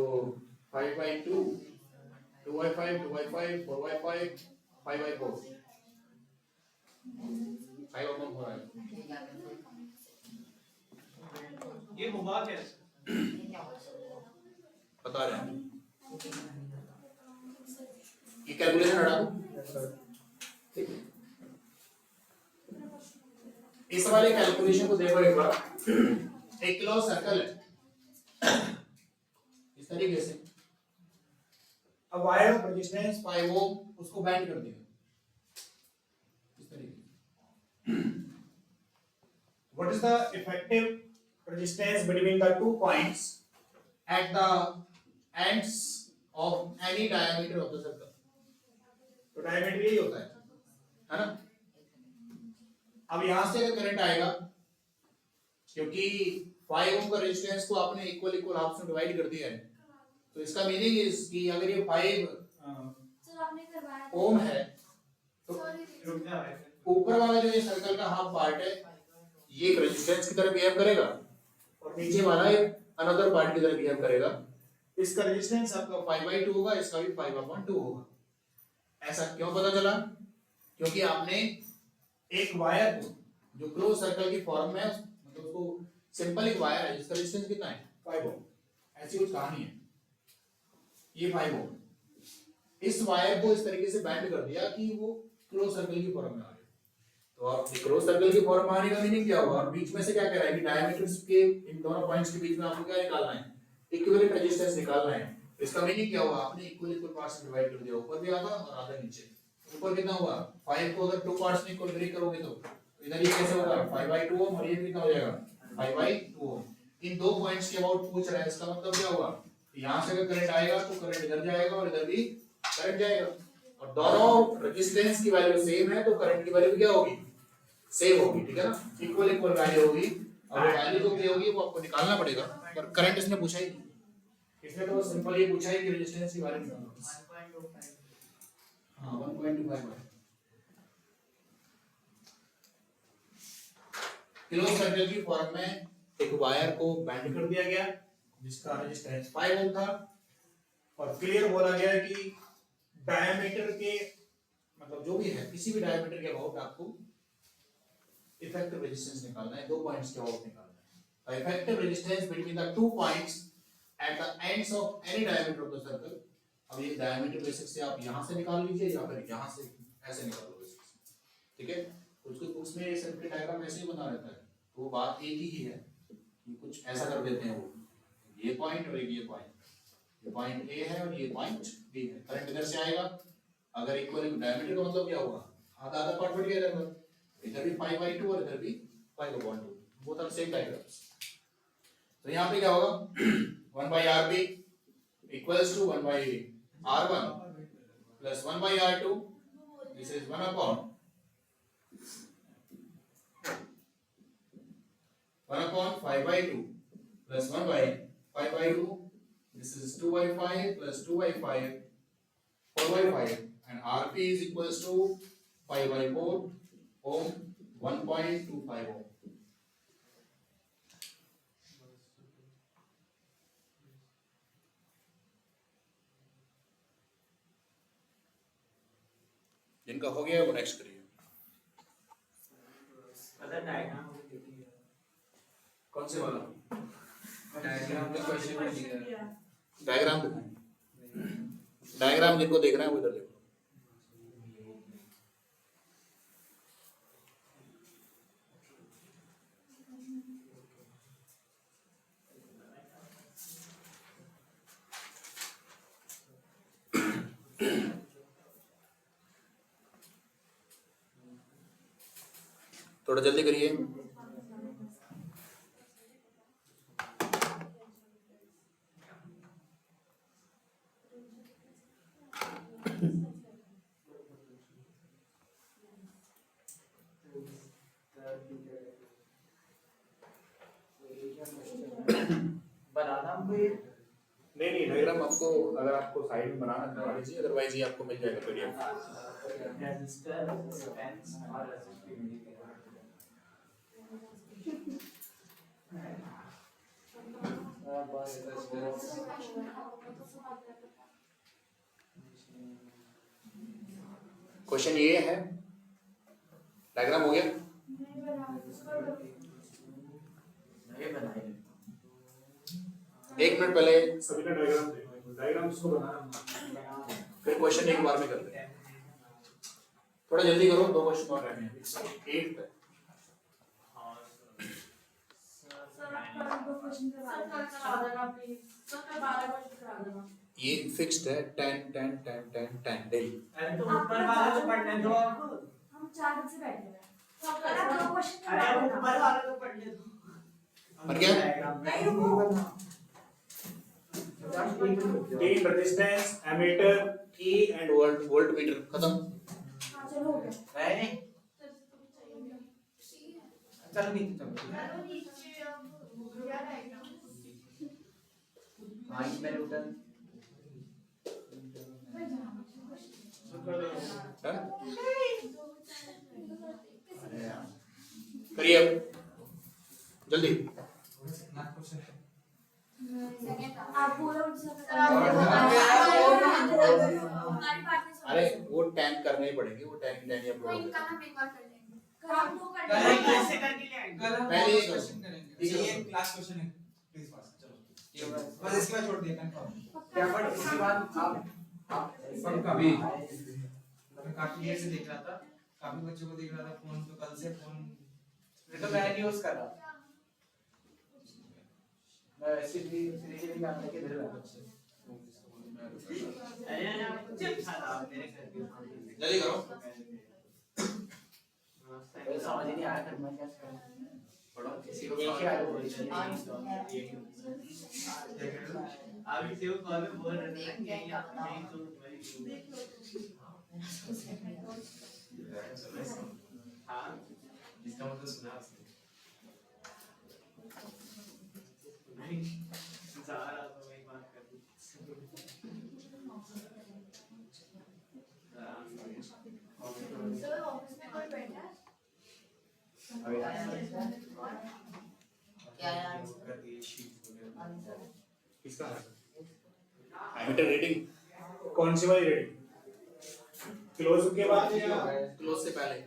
5/2 2/5 2/5 4/5 5/4 5/4 है। ठीक है, बिल्कुल। ये हुआ कैसे? ये क्या होता है? बता रहे हैं ये कैलकुलेशन हटा दो। ठीक है इस वाले कैलकुलेशन को देखो एक बार। एक क्लोज सर्कल है इस तरीके से a wire of resistance 5 ओम उसको बैंड कर देंगे इस तरीके से। what is the effective resistance between the 2 points at the ends of any diameter of the circle। तो डायमीटर यही होता है ना। अब यहां से अगर करंट आएगा क्योंकि 5 ओम का रेजिस्टेंस को आपने इक्वल इक्वल हाफ में डिवाइड कर दिया है तो इसका मीनिंग इज कि अगर ये 5 ओम है तो रुक जा भाई ऊपर वाला जो ये सर्कल का हाफ पार्ट है ये एक रेजिस्टेंस की तरह बिहेव करेगा और नीचे वाला एक अनदर पार्ट की तरह बिहेव करेगा। इसका रेजिस्टेंस आपका 5/2 होगा, इसका भी 5/2 होगा। ऐसा क्यों पता चला? क्योंकि आपने एक वायर को जो क्लोज सर्कल की फॉर्म में मतलब उसको सिंपल एक वायर है जिसका रेजिस्टेंस कितना है 5 ओम। ऐसी कुछ कहानी है। ये 5 ओम इस वायर को इस तरीके से बैंड कर दिया कि वो क्लोज सर्कल की फॉर्म में आ गया। तो आप क्लोज सर्कल की फॉर्म आने का मीनिंग क्या हुआ? बीच में से क्या कह रहा है कि डायमीटर्स के इन दोनों पॉइंट्स के बीच में आपको क्या निकालना है? इक्विवेलेंट रेजिस्टेंस निकालना है। इसका मीनिंग क्या हुआ? आपने इक्वल इक्वल पार्ट्स में डिवाइड कर दिया, ऊपर भी आधा और आधा नीचे। ऊपर कितना हुआ? 5 को अगर 2 पार्ट्स में इक्वल ब्रेक करोगे तो इधर ये कैसे होगा? 5/2 ओम और ये कितना हो जाएगा? 5/2 ओम। इन दो पॉइंट्स के अबाउट पूछ रहा है, इसका मतलब क्या हुआ? यहां से अगर करंट आएगा तो करंट इधर जाएगा और इधर भी करंट जाएगा और दोनों रेजिस्टेंस की वैल्यू सेम है तो करंट की वैल्यू क्या होगी? सेम होगी। ठीक है ना, इक्वल इक्वल वैल्यू होगी और वैल्यू जो भी होगी वो आपको निकालना पड़ेगा। पर करंट इसने पूछा ही नहीं, इसने तो सिंपल ये पूछा है कि रेजिस्टेंस की वैल्यू निकालो। 1.25। हां 1.25 है। क्लोज सर्कल की फॉर्म में एक वायर को बैंड कर दिया गया जिसका रेजिस्टेंस 5 ओम था और क्लियर बोला गया कि डायमीटर के मतलब जो भी है किसी भी डायमीटर के अबाउट आपको इफेक्टिव रेजिस्टेंस निकालना है, 2 पॉइंट्स के अबाउट निकालना है। The effective resistance between the 2 points at the ends of any diameter of the circle. अब ये डायमीटर बेसिक से आप यहां से निकाल लीजिए या फिर यहां से ऐसे निकाल लो बेसिक से। ठीक है, कुछ कुछ बुक्स में ये सर्किट डायग्राम ऐसे ही बना रहता है तो वो बात एक ही है कि कुछ ऐसा कर देते हैं वो ये पॉइंट और ये पॉइंट ए है और ये पॉइंट बी है। करंट इधर से आएगा, अगर इक्वल डायमीटर का मतलब क्या हुआ? आधा आधा पार्ट बढ़ गया इधर भी 5/2 और इधर भी 5/2 बोथ आर सेम डायग्राम्स। तो यहाँ पे क्या होगा? 1/RB equals to 1/R1 plus 1/R2 this is 1/. 1/5/2 plus 1/5/2. This is 2/5 plus 2/5, 4/5, and RP is equals to 5/4 ohm, 1.25 ohm. जिनका हो गया वो नेक्स्ट करिए। अदर डायग्राम भी देखिए। कौन से वाला? डायग्राम का क्वेश्चन में दिया है। डायग्राम दिखाएं। डायग्राम जिनको देख रहे हैं वो इधर देखो। थोड़ा जल्दी करिए। बनाना हमको ये नहीं डायग्राम आपको अगर आपको साइड में बनाना तो बना लीजिए, अदरवाइज ये आपको मिल जाएगा पीडीएफ। रेजिस्टर रेजिस्टेंस और रेजिस्टिविटी के क्वेश्चन ये है, डायग्राम हो गया? ये बनाए 1 मिनट पहले सभी का डायग्राम देखो, डायग्राम इसको बनाना। फिर क्वेश्चन एक बार में करते हैं। थोड़ा जल्दी करो, 2 क्वेश्चन और रहने हैं। 8 तक ये फिक्स्ड है 10 10 10 10 10 डेली। अरे तो ऊपर वाला तो पढ़ने दो आप। हम 4 बजे बैठे हैं अरे आप 2 क्वेश्चन अरे आप ऊपर वाला तो पढ़ने दो। बन गया? नहीं रुको डी रेजिस्टेंस, एमीटर, की एंड वोल्ट मीटर खत्म। हां चलो हो गया नहीं चलो नीचे चलो। हाइट में न्यूटन करिए अब जल्दी। आप पूरा अरे वो 10 करने ही पड़ेंगे, वो 10 ही अपलोड कोई होंगे। काम एक बार कर लेंगे काम तो कर कल लेंगे कैसे करके ले आएंगे? कल हम पहले ये क्वेश्चन करेंगे। ये क्लास क्वेश्चन है, प्लीज पास चलो। ये बस इसके बाद छोड़ दिया कंफर्म। क्या पढ़ उसके बाद आप पक्का भी मैं काफी देर से देख रहा था, काफी बच्चों को देख रहा था फोन, तो कल से फोन तो मैं नहीं यूज कर रहा, मैं ऐसे भी सीरीज काम करके दे रहा हूं। अरे ना कुछ था मेरे घर के जल्दी करो। तो समझ नहीं आया फिर मैं क्या करूं, पढ़ो किसी को एक ही आया अभी से वो कॉल में बोल रहे थे कि नहीं तो हाँ इसका मतलब सुना आपने। नहीं जा रहा तो वही बात कर दी। सर ऑफिस में कोई बैठा है क्या यार कर दिए शीट वगैरह। किसका है? एमीटर रीडिंग कौन सी वाली रेटिंग? क्लोज के बाद या क्लोज से पहले,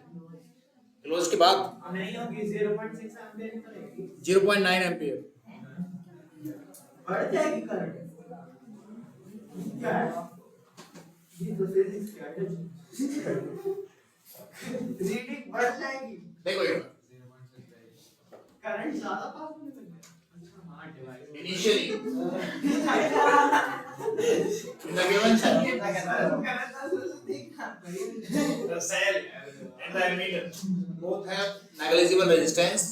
क्लोज के बाद नहीं होगी 0.6 एम्पीयर करेगी 0.9 एम्पीयर। बढ़ जाएगी करंट क्या ये तो फिजिक्स का रीडिंग बढ़ जाएगी, देखो ये करंट ज्यादा पास होने लग गया। अच्छा हां device initially in the given circuit the cell and the emitter, both have negligible resistance,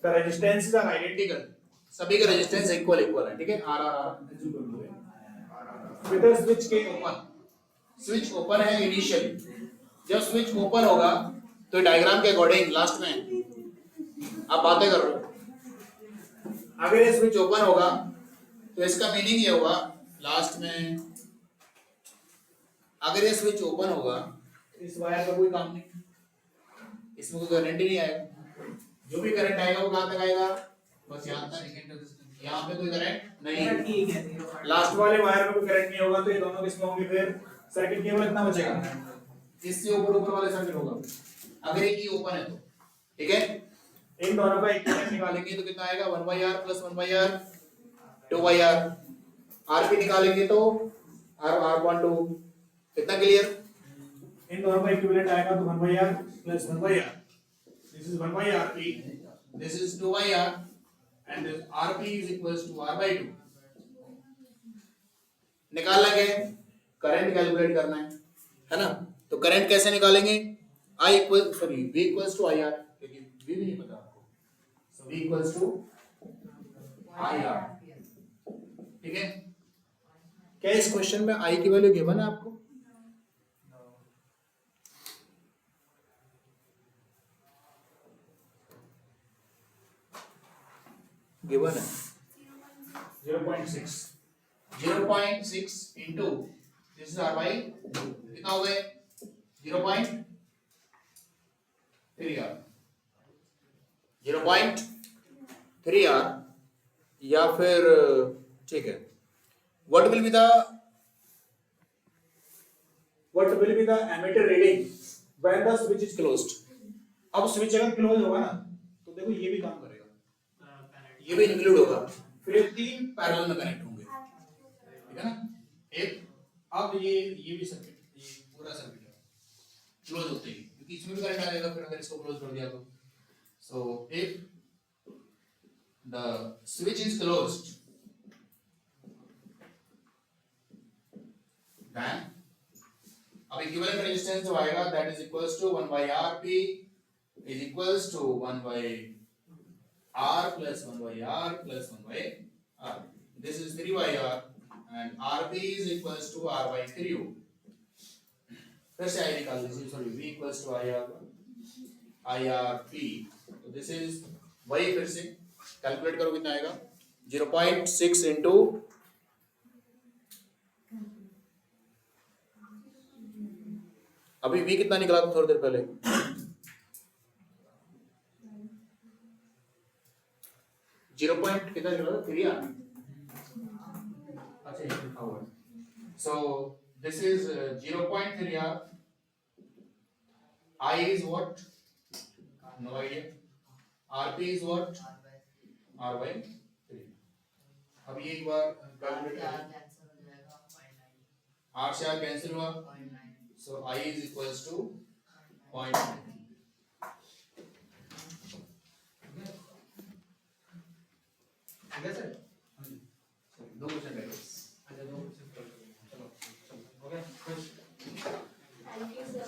the resistance are identical सभी के रेजिस्टेंस इक्वल है, ठीक है। आर with a switch के ओपन, स्विच ओपन है इनिशियली। जब स्विच ओपन होगा तो डायग्राम के अकॉर्डिंग लास्ट में आप बातें कर रहे हो, अगर ये स्विच ओपन होगा तो इसका मीनिंग ये होगा लास्ट में, अगर ये स्विच ओपन होगा इस वायर का कोई काम नहीं, इसमें कोई करंट ही नहीं आएगा, जो भी करंट आएगा वो कहां तक आएगा, बस यहाँ तक, यहाँ पे कोई करंट नहीं। ठीक है लास्ट वाले वायर में कोई करंट नहीं होगा तो ये दोनों किसमें होंगे, फिर सर्किट केवल इतना बचेगा, इससे ऊपर ऊपर वाले सर्किट होगा अगर एक ही ओपन है तो, ठीक है। इन दोनों का इक्विवेलेंट निकालेंगे तो कितना आएगा 1/r plus 1/r 2/r, rp निकालेंगे तो r12, कितना क्लियर। इन दोनों का इक्विवेलेंट आएगा तो 1/r plus 1/r, this is 1/rp, this is 2/r and this rp is equals to r/2। निकालना क्या है, करंट कैलकुलेट करना है ना। तो करंट कैसे निकालेंगे, v equals to ir, क्योंकि v भी नहीं पता आपको, so v equals to ir, ठीक है। क्या इस क्वेश्चन में i की वैल्यू गिवन है आपको, गिवन है 0.6 0.6 into this is r by कितना हो गए 0.3r, 0.3r या फिर ठीक है। what will be the ammeter reading when the switch is closed। अब स्विच अगर क्लोज होगा ना तो देखो ये भी काम करेगा, ये भी इंक्लूड होगा, फिर ये तीन पैरेलल में कनेक्ट होंगे, ठीक है ना। एक अब ये भी सर्किट, ये पूरा सर्किट है क्लोज होते ही, क्योंकि इसमें भी करंट आ जाएगा फिर अगर इसको क्लोज कर दिया तो। So if the switch is closed then अब इक्विवेलेंट रेजिस्टेंस जो आएगा that is equals to 1/rp is equals to 1/r plus 1/r plus 1/r, this is 3/r and rp is equals to r/3u। फिर से i निकाल लीजिए, sorry v equals to irp, तो this is वही, फिर से कैलकुलेट करो कितना आएगा 0.6 into अभी v कितना निकला था थोड़ी देर पहले, जीरो पॉइंट कितना निकला था 3r, अच्छा ये लिखा हुआ है। सो this is 0.3r, I is what, no idea, rp is what, r/3। अब ये एक बार कैलकुलेट करें, r से r कैंसिल हुआ, so I is equals to 0.9। ठीक है सर, दो क्वेश्चन रह गए, अच्छा दो क्वेश्चन कर लो, चलो हो गया खुश। Thank you sir.